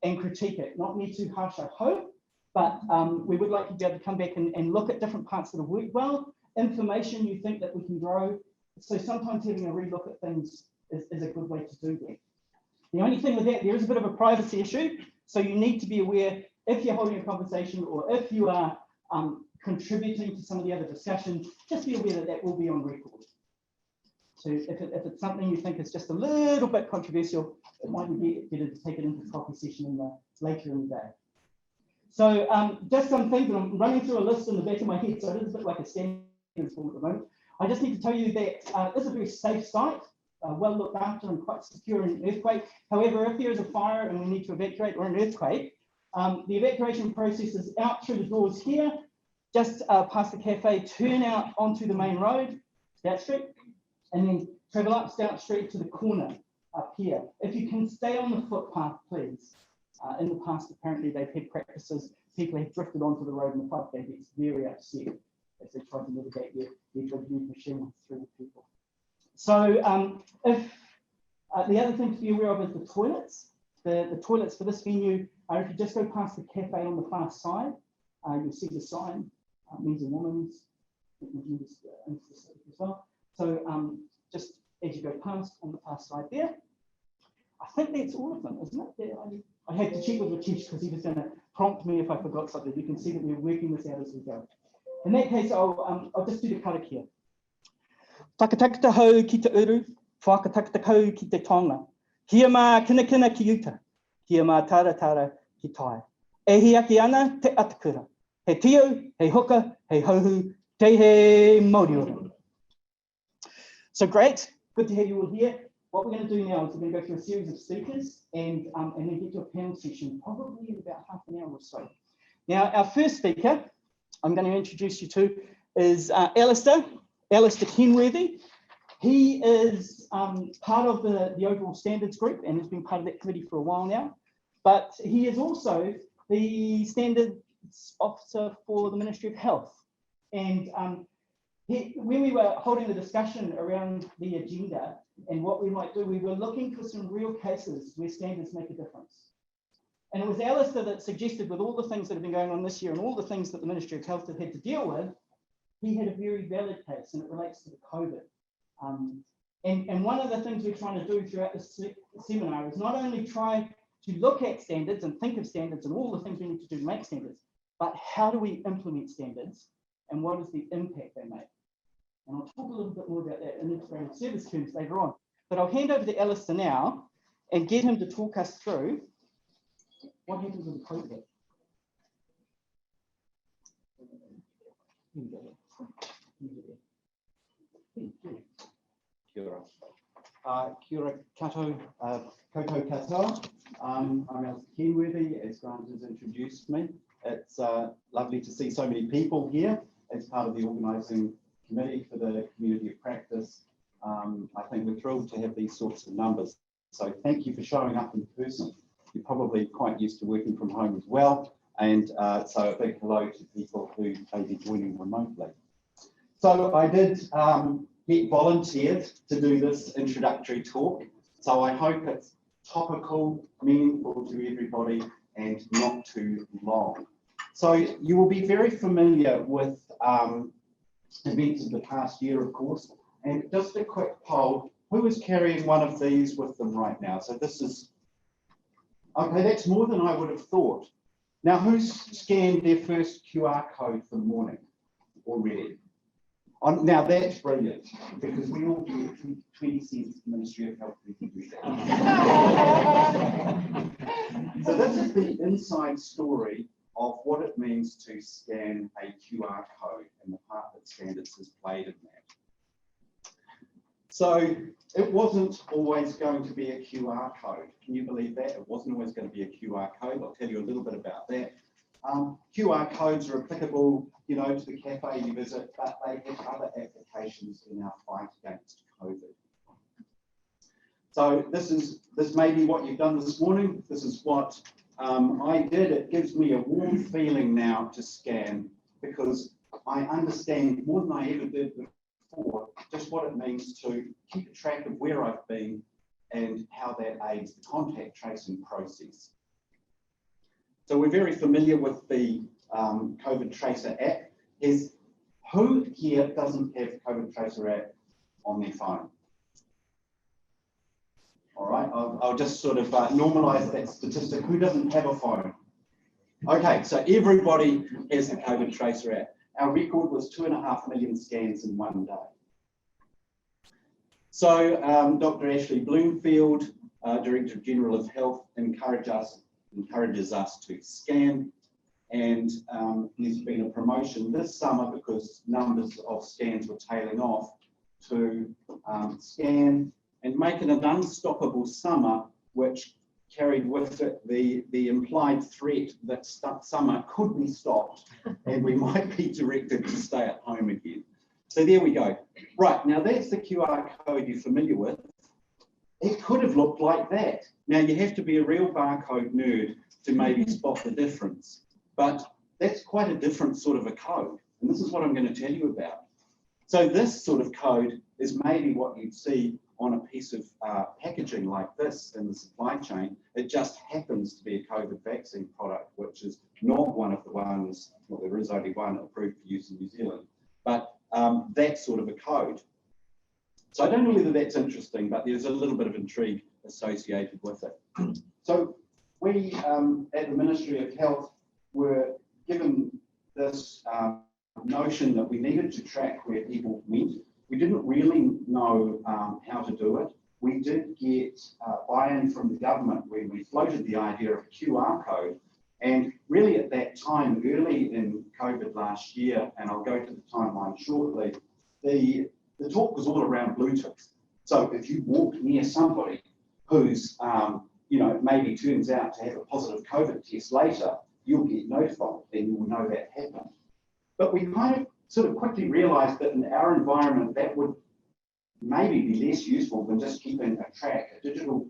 and critique it. Not me too harsh, I hope, but we would like to be able to come back and look at different parts that have worked well, information you think that we can grow. So sometimes having a relook at things is a good way to do that. The only thing with that, there is a bit of a privacy issue. So you need to be aware if you're holding a conversation or if you are contributing to some of the other discussions, just be aware that that will be on record. So if it's something you think is just a little bit controversial, it might be better to take it into CoP session later in the day. So just some things, and I'm running through a list in the back of my head, so it is a bit like a standing form at the moment. I just need to tell you that this is a very safe site, well looked after and quite secure in an earthquake. However, if there is a fire and we need to evacuate or an earthquake, the evacuation process is out through the doors here, just past the cafe, turn out onto the main road, that street, and then travel up Stout Street to the corner up here. If you can stay on the footpath, please. In the past, apparently they've had practices, people have drifted onto the road and the fire brigade gets very upset as they try to navigate their big machine through the people. So if the other thing to be aware of is the toilets. The toilets for this venue are, if you just go past the cafe on the far side, you'll see the sign, men's and women's, as well. So just as you go past on the far side there, I think that's all of them, isn't it? I had to check with Ratish because he was going to prompt me if I forgot something. You can see that we're working this out as we go. In that case, I'll just do the karakia. Whakatakata hau ki te uru, whakatakata hau ki te tonga. Kia mā kina kina ki uta, kia mā tara tara ki tai. E hi aki ana te atakura. He tio, he hoka, he hauhu, te he Māori ora. So great, good to have you all here. What we're going to do now is we're going to go through a series of speakers and then get to a panel session, probably in about half an hour or so. Now, our first speaker I'm going to introduce you to is Alastair Kenworthy. He is part of the overall standards group and has been part of that committee for a while now, but he is also the standards officer for the Ministry of Health. And when we were holding the discussion around the agenda and what we might do, we were looking for some real cases where standards make a difference. And it was Alastair that suggested, with all the things that have been going on this year and all the things that the Ministry of Health have had to deal with, he had a very valid case, and it relates to the COVID. And one of the things we're trying to do throughout this seminar is not only try to look at standards and think of standards and all the things we need to do to make standards, but how do we implement standards and what is the impact they make? And I'll talk a little bit more about that in integrated service terms later on. But I'll hand over to Alastair now and get him to talk us through what happens with the COVID. Kia ora. Kia ora kato, koto katoa. I'm Alastair Kenworthy, as Grant has introduced me. It's lovely to see so many people here as part of the organising committee for the community of practice. I think we're thrilled to have these sorts of numbers. So thank you for showing up in person. You're probably quite used to working from home as well. And so a big hello to people who may be joining remotely. So I did get volunteered to do this introductory talk. So I hope it's topical, meaningful to everybody, and not too long. So you will be very familiar with events of the past year, of course. And just a quick poll, who is carrying one of these with them right now? So this is, okay, that's more than I would have thought. Now, who's scanned their first QR code for the morning already? Now that's brilliant, because we all get 20 cents Ministry of Health. So this is the inside story of what it means to scan a QR code and the part that standards has played in that. So it wasn't always going to be a QR code. Can you believe that? It wasn't always going to be a QR code. I'll tell you a little bit about that. QR codes are applicable, you know, to the cafe you visit, but they have other applications in our fight against COVID. So this may be what you've done this morning. This is what I did. It gives me a warm feeling now to scan, because I understand more than I ever did before just what it means to keep track of where I've been and how that aids the contact tracing process. So we're very familiar with the COVID Tracer app. Who here doesn't have COVID Tracer app on their phone? All right, I'll just sort of normalise that statistic. Who doesn't have a phone? Okay, so everybody has the COVID Tracer app. Our record was 2.5 million scans in one day. So Dr. Ashley Bloomfield, Director General of Health, encourages us to scan, and there's been a promotion this summer because numbers of scans were tailing off to scan and make it an unstoppable summer, which carried with it the implied threat that summer could be stopped and we might be directed to stay at home again. So there we go. Right, now that's the QR code you're familiar with. It could have looked like that. Now you have to be a real barcode nerd to maybe spot the difference, but that's quite a different sort of a code. And this is what I'm going to tell you about. So this sort of code is maybe what you'd see on a piece of packaging like this in the supply chain. It just happens to be a COVID vaccine product, which is not one of the ones, well, there is only one approved for use in New Zealand, but that sort of a code. So I don't know whether that's interesting, but there's a little bit of intrigue associated with it. So we at the Ministry of Health were given this notion that we needed to track where people went. We didn't really know how to do it. We did get buy-in from the government when we floated the idea of a QR code. And really at that time, early in COVID last year, and I'll go to the timeline shortly, the talk was all around Bluetooth. So if you walk near somebody who's, maybe turns out to have a positive COVID test later, you'll get notified and you'll know that happened. But we kind of sort of quickly realized that in our environment, that would maybe be less useful than just keeping a private digital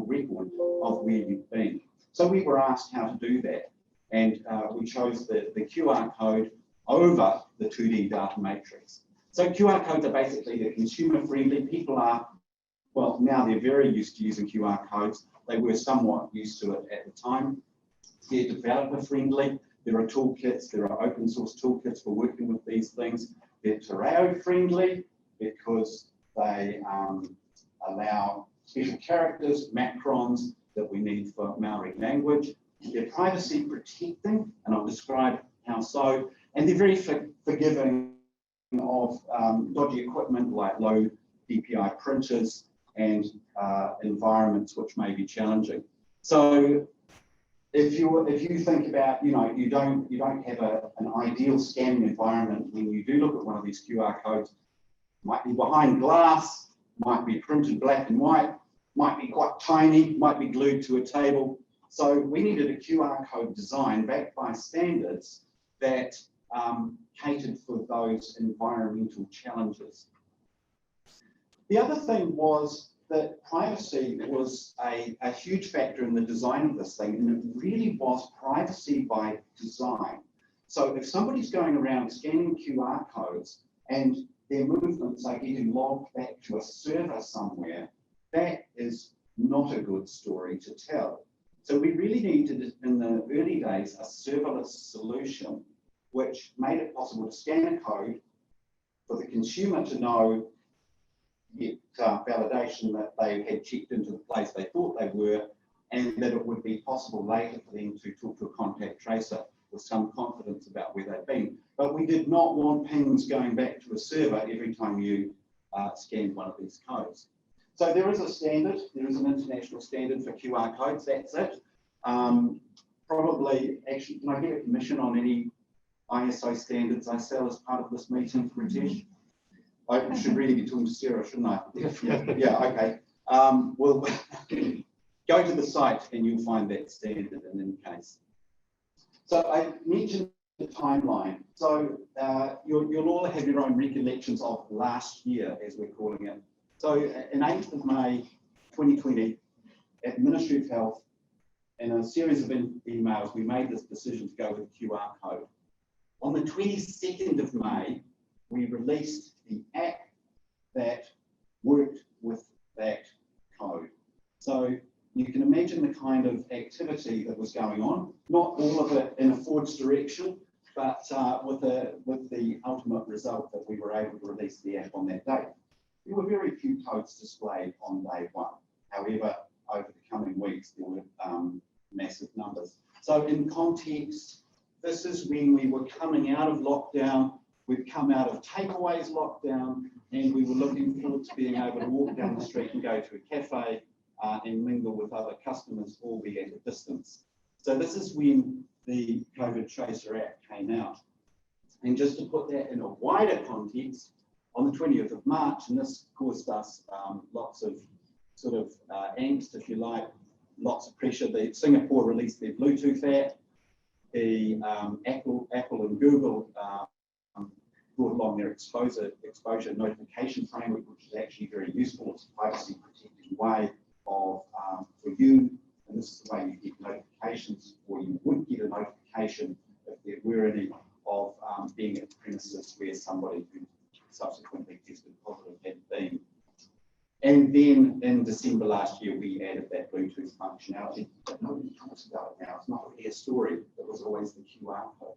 record of where you've been. So we were asked how to do that. And we chose the QR code over the 2D data matrix. So QR codes are basically they're consumer friendly. People are, well, now they're very used to using QR codes. They were somewhat used to it at the time. They're developer friendly. There are toolkits, there are open source toolkits for working with these things. They're Terreo friendly because they allow special characters, macrons that we need for Maori language. They're privacy protecting, and I'll describe how so. And they're very forgiving of dodgy equipment like low DPI printers and environments which may be challenging. So if you think about, you don't have an ideal scanning environment when you do look at one of these QR codes, might be behind glass, might be printed black and white, might be quite tiny, might be glued to a table. So we needed a QR code design backed by standards that catered for those environmental challenges. The other thing was that privacy was a huge factor in the design of this thing, and it really was privacy by design. So if somebody's going around scanning QR codes and their movements are getting logged back to a server somewhere, that is not a good story to tell. So we really needed, in the early days, a serverless solution which made it possible to scan a code for the consumer to know validation that they had checked into the place they thought they were, and that it would be possible later for them to talk to a contact tracer with some confidence about where they've been. But we did not want pings going back to a server every time you scanned one of these codes. So there is a standard, there is an international standard for QR codes, that's it. Probably, actually, can I get a commission on any ISO standards I sell as part of this meeting, Ritesh? I should really be talking to Sarah, shouldn't I? Yeah, okay. We'll go to the site and you'll find that standard in any case. So I mentioned the timeline. So you'll all have your own recollections of last year, as we're calling it. So in 8th of May 2020, at the Ministry of Health, in a series of emails, we made this decision to go with QR code. On the 22nd of May, we released the app that worked with that code. So you can imagine the kind of activity that was going on, not all of it in a forwards direction, but with the ultimate result that we were able to release the app on that day. There were very few codes displayed on day one. However, over the coming weeks, there were massive numbers. So in context, this is when we were coming out of lockdown. We've come out of takeaways lockdown, and we were looking forward to being able to walk down the street and go to a cafe and mingle with other customers, albeit at a distance. So this is when the COVID Tracer app came out. And just to put that in a wider context, on the 20th of March, and this caused us lots of sort of angst, if you like, lots of pressure. Singapore released their Bluetooth app. The Apple and Google brought along their exposure notification framework, which is actually very useful. It's a privacy protecting way of for you, and this is the way you get notifications, or you would get a notification if there were any of being at premises where somebody who subsequently tested positive had been. And then in December last year, we added that Bluetooth functionality, but nobody talks about it now. It's not really a story. It was always the QR code.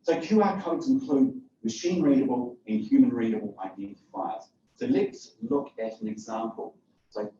So QR codes include machine readable and human readable identifiers. So let's look at an example. So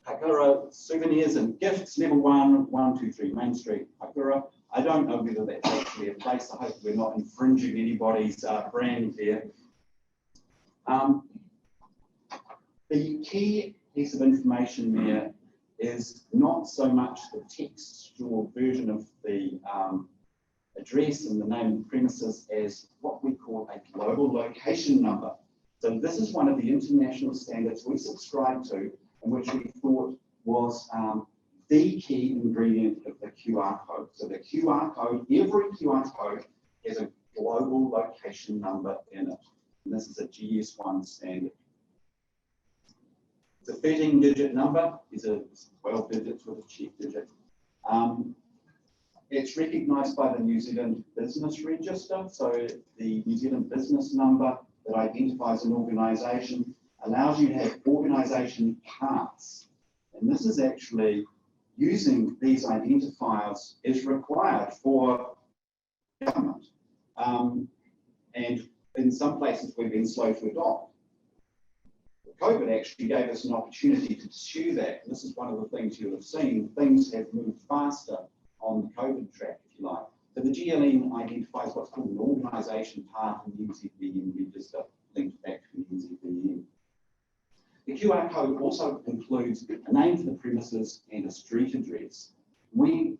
Hakura souvenirs and gifts, level 1, 123 Main Street, Hakura. I don't know whether that's actually a place. I hope we're not infringing anybody's brand there. The key piece of information there is not so much the textual version of the address and the name of the premises as what we call a global location number. So this is one of the international standards we subscribe to, and which we thought was the key ingredient of the QR code. So the QR code, every QR code has a global location number in it. And this is a GS1 standard. It's a 13-digit number. These are 12 digits with a check digit. It's recognised by the New Zealand Business Register. So the New Zealand business number that identifies an organisation allows you to have organisation parts. And this is actually using these identifiers is required for government. And in some places we've been slow to adopt. COVID actually gave us an opportunity to pursue that. This is one of the things you'll have seen. Things have moved faster on the COVID track, if you like. So the GLN identifies what's called an organisation part in the NZBN register, linked back to the NZBN. The QR code also includes a name for the premises and a street address. We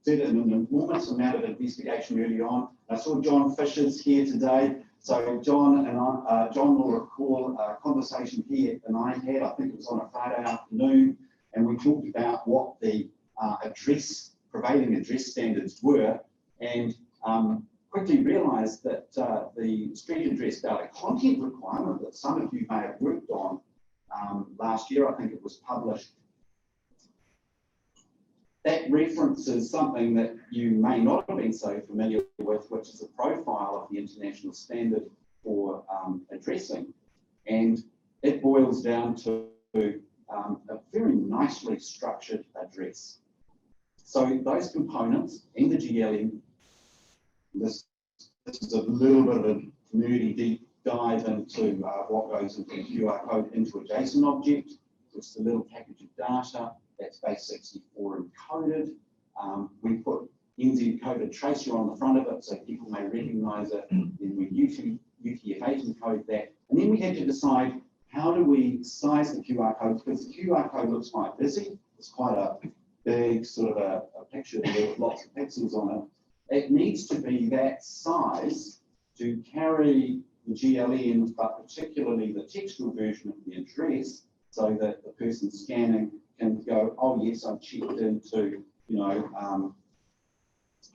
did an enormous amount of investigation early on. I saw John Fisher's here today. So John and John will recall a conversation he and I had, I think it was on a Friday afternoon, and we talked about what the prevailing address standards were, and quickly realised that the street address data content requirement that some of you may have worked on last year, I think it was published, that references something that you may not have been so familiar with, which is a profile of the international standard for addressing. And it boils down to a very nicely structured address. So those components in the GLN, this is a little bit of a nerdy deep dive into what goes into the QR code into a JSON object, which is a little package of data. That's base 64 encoded. We put NZ coded tracer on the front of it so people may recognise it. Then we UTF-8 encode that. And then we had to decide how do we size the QR code, because the QR code looks quite busy. It's quite a big sort of a picture there with lots of pixels on it. It needs to be that size to carry the GLN, but particularly the textual version of the address, so that the person scanning can go, oh yes, I've checked into,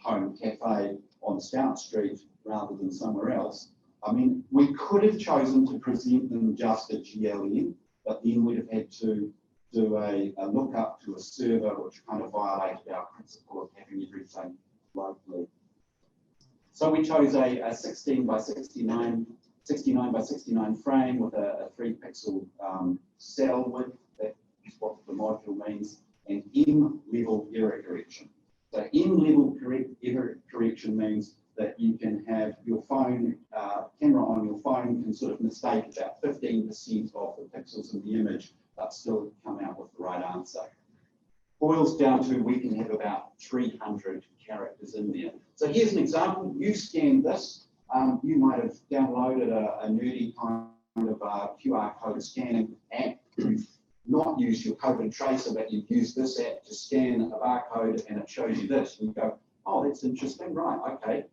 Home Cafe on Stout Street rather than somewhere else. I mean, we could have chosen to present them just at GLN, but then we'd have had to do a lookup to a server, which kind of violated our principle of having everything locally. So we chose a 16 by 69 by 69 frame with a 3 pixel cell width. That's what the module means. the pixels in the image, but still come out with the right answer. Boils down to we can have about 300 characters in there. So here's an example. You scan this. You might have downloaded a nerdy kind of QR code scanning app. You've not used your COVID tracer, but you've used this app to scan a barcode and it shows you this. And you go, oh, that's interesting, right, okay.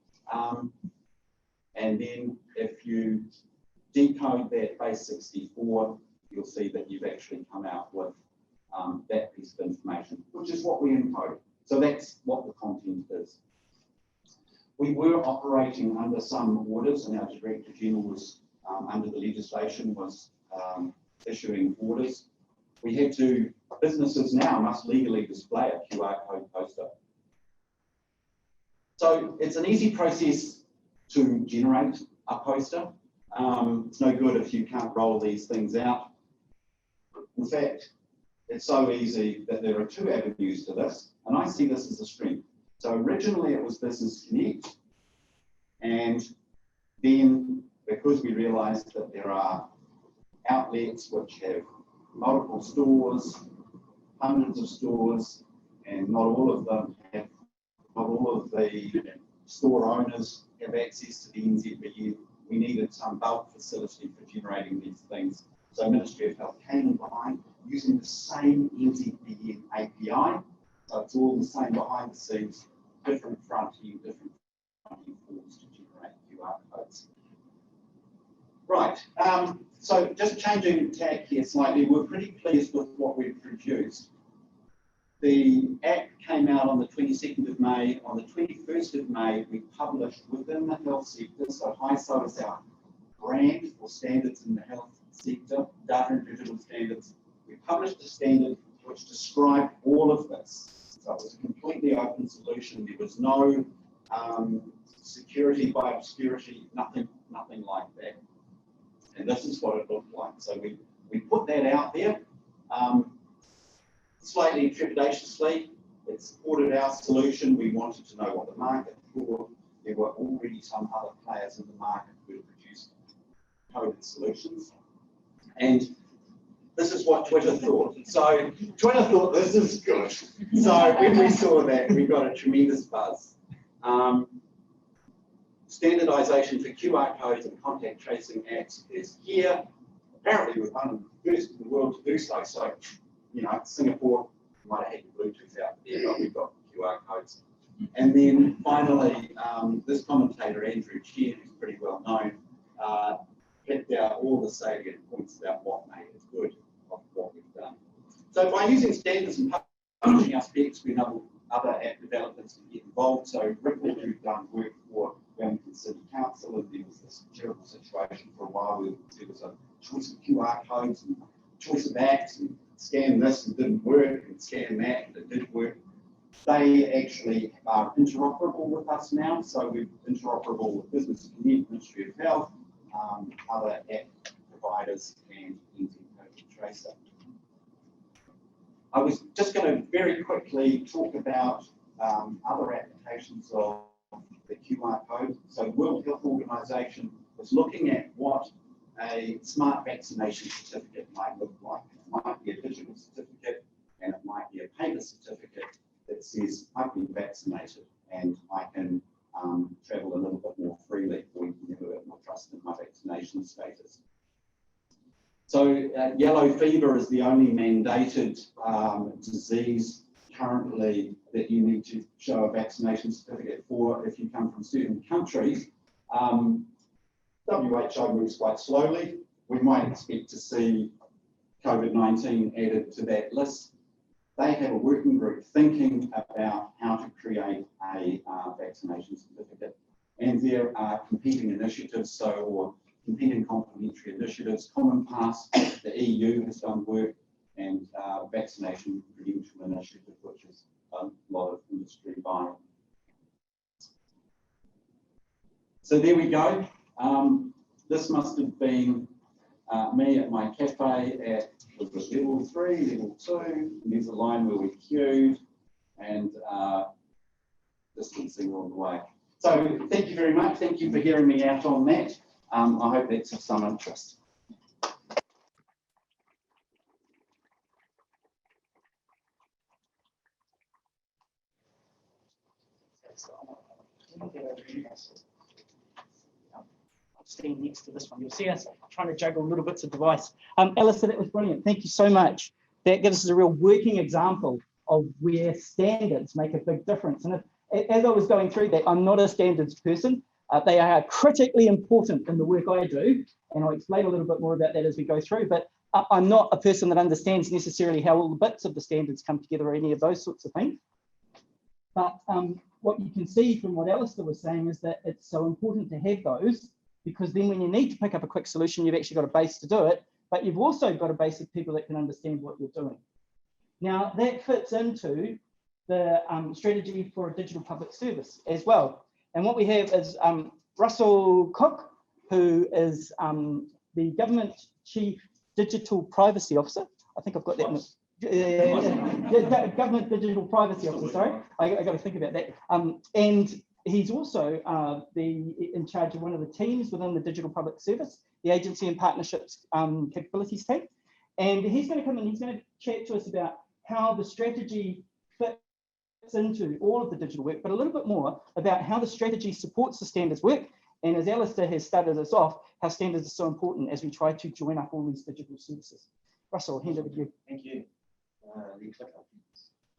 And then if you decode that base 64, you'll see that you've actually come out with that piece of information, which is what we encode. So that's what the content is. We were operating under some orders, and our Director General was, under the legislation, was issuing orders. We had to, businesses now must legally display a QR code poster. So it's an easy process to generate a poster. It's no good if you can't roll these things out. In fact, it's so easy that there are two avenues to this, and I see this as a strength. So originally it was Business Connect, and then because we realized that there are outlets which have multiple stores, hundreds of stores, and not all of them have, not all of the store owners have access to the NZBU. We needed some bulk facility for generating these things. So Ministry of Health came in behind using the same NZBN API. So it's all the same behind the scenes, different front end, different forms to generate QR codes. Right, so just changing tack here slightly, we're pretty pleased with what we've produced. The app came out on the 22nd of May. On the 21st of May, we published within the health sector, so HISO is our brand for standards in the health sector, data and digital standards. We published a standard which described all of this. So it was a completely open solution. There was no security by obscurity, nothing like that. And this is what it looked like. So we put that out there. Slightly trepidatiously, it supported our solution. We wanted to know what the market thought. There were already some other players in the market who had produced coded solutions. And this is what Twitter thought. So Twitter thought this is good. So when we saw that, we got a tremendous buzz. Standardization for QR codes and contact tracing apps is here. Apparently we're one of the first in the world to do so. So, you know, Singapore might have had Bluetooth out there, but we've got QR codes. And then finally, this commentator, Andrew Chen, who's pretty well known, picked out all the salient points about what made it good of what we've done. So by using standards and publishing our specs, we enable other app developers to get involved. So Ripple, who've done work for Wellington City Council, and there was this terrible situation for a while where there was a choice of QR codes and choice of apps, and scan this and didn't work, and scan that and it did work. They actually are interoperable with us now, so we're interoperable with Business Connect, Ministry of Health, other app providers, and NZ COVID Tracer. I was just going to very quickly talk about other applications of the QR code. So the World Health Organization was looking at what a smart vaccination certificate might look like. It might be a digital certificate, and it might be a paper certificate that says I've been vaccinated and I can travel a little bit more freely, or you can have a bit more trust in my vaccination status. So yellow fever is the only mandated disease currently that you need to show a vaccination certificate for if you come from certain countries. WHO moves quite slowly. We might expect to see COVID-19 added to that list. They have a working group thinking about how to create a vaccination certificate. And there are competing initiatives, or competing complementary initiatives. Common Pass, the EU has done work, and Vaccination Credential Initiative, which is a lot of industry buying. So there we go. This must have been me at my cafe at level 3, level 2, and there's a line where we queued, and distancing all the way. So thank you very much. Thank you for hearing me out on that. I hope that's of some interest. I'm staying next to this one. You'll see us trying to juggle little bits of device. Alastair, that was brilliant. Thank you so much. That gives us a real working example of where standards make a big difference. And as I was going through that, I'm not a standards person. They are critically important in the work I do, and I'll explain a little bit more about that as we go through, but I'm not a person that understands necessarily how all the bits of the standards come together or any of those sorts of things. But what you can see from what Alastair was saying is that it's so important to have those, because then when you need to pick up a quick solution, you've actually got a base to do it, but you've also got a base of people that can understand what you're doing. Now, that fits into the strategy for a digital public service as well. And what we have is Russell Cook, who is the Government Chief Digital Privacy Officer. I think I've got that. Government Digital Privacy Officer, sorry. I got to think about that. And he's also in charge of one of the teams within the Digital Public Service, the Agency and Partnerships Capabilities team. And he's going to come in, he's going to chat to us about how the strategy fits into all of the digital work, but a little bit more about how the strategy supports the standards work. And as Alastair has started us off, how standards are so important as we try to join up all these digital services. Russell, I'll hand over to you. Thank you.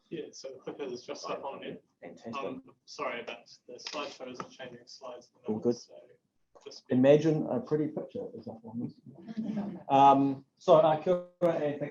Yeah, so the clicker is just up on it. Fantastic. Sorry about the slideshow isn't changing slides. All good. So just Imagine a pretty picture is up on this. So, kia ora, and thank